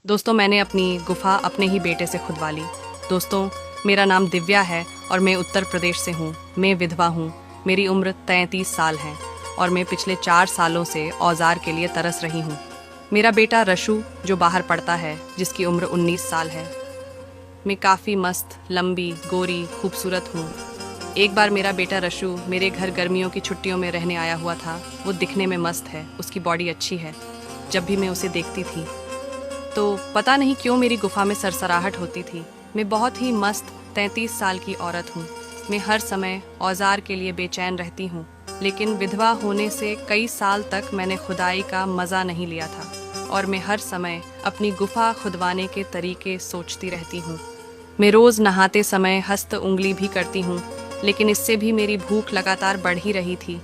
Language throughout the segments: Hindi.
दोस्तों, मैंने अपनी गुफा अपने ही बेटे से खुदवा ली। दोस्तों, मेरा नाम दिव्या है और मैं उत्तर प्रदेश से हूँ। मैं विधवा हूँ। मेरी उम्र 33 साल है और मैं पिछले 4 सालों से औजार के लिए तरस रही हूँ। मेरा बेटा रशु जो बाहर पढ़ता है, जिसकी उम्र 19 साल है। मैं काफ़ी मस्त, लंबी, गोरी, खूबसूरत हूँ। एक बार मेरा बेटा रशु मेरे घर गर्मियों की छुट्टियों में रहने आया हुआ था। वो दिखने में मस्त है, उसकी बॉडी अच्छी है। जब भी मैं उसे देखती थी तो पता नहीं क्यों मेरी गुफा में सरसराहट होती थी। मैं बहुत ही मस्त 33 साल की औरत हूँ। मैं हर समय औजार के लिए बेचैन रहती हूँ, लेकिन विधवा होने से कई साल तक मैंने खुदाई का मज़ा नहीं लिया था और मैं हर समय अपनी गुफा खुदवाने के तरीके सोचती रहती हूँ। मैं रोज़ नहाते समय हस्त उंगली भी करती हूँ, लेकिन इससे भी मेरी भूख लगातार बढ़ ही रही थी।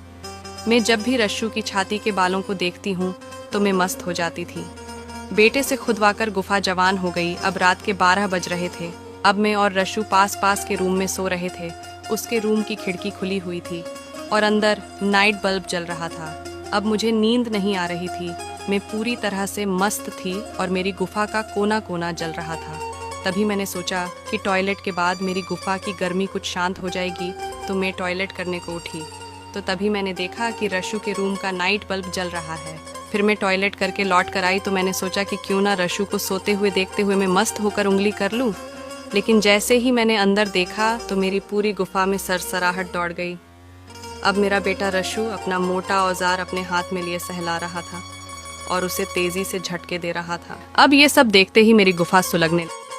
मैं जब भी रश्शू की छाती के बालों को देखती हूँ तो मैं मस्त हो जाती थी। बेटे से खुदवाकर गुफा जवान हो गई। अब रात के 12 बज रहे थे। अब मैं और रश्शू पास पास के रूम में सो रहे थे। उसके रूम की खिड़की खुली हुई थी और अंदर नाइट बल्ब जल रहा था। अब मुझे नींद नहीं आ रही थी। मैं पूरी तरह से मस्त थी और मेरी गुफा का कोना कोना जल रहा था। तभी मैंने सोचा कि टॉयलेट के बाद मेरी गुफा की गर्मी कुछ शांत हो जाएगी, तो मैं टॉयलेट करने को उठी। तो तभी मैंने देखा कि रश्शू के रूम का नाइट बल्ब जल रहा है। फिर मैं टॉयलेट करके लौट कर आई तो मैंने सोचा कि क्यों ना रश्शू को सोते हुए देखते हुए मैं मस्त होकर उंगली कर लूं। लेकिन जैसे ही मैंने अंदर देखा तो मेरी पूरी गुफा में सरसराहट दौड़ गई। अब मेरा बेटा रश्शू अपना मोटा औजार अपने हाथ में लिए सहला रहा था और उसे तेजी से झटके दे रहा था। अब ये सब देखते ही मेरी गुफा सुलगने लगी।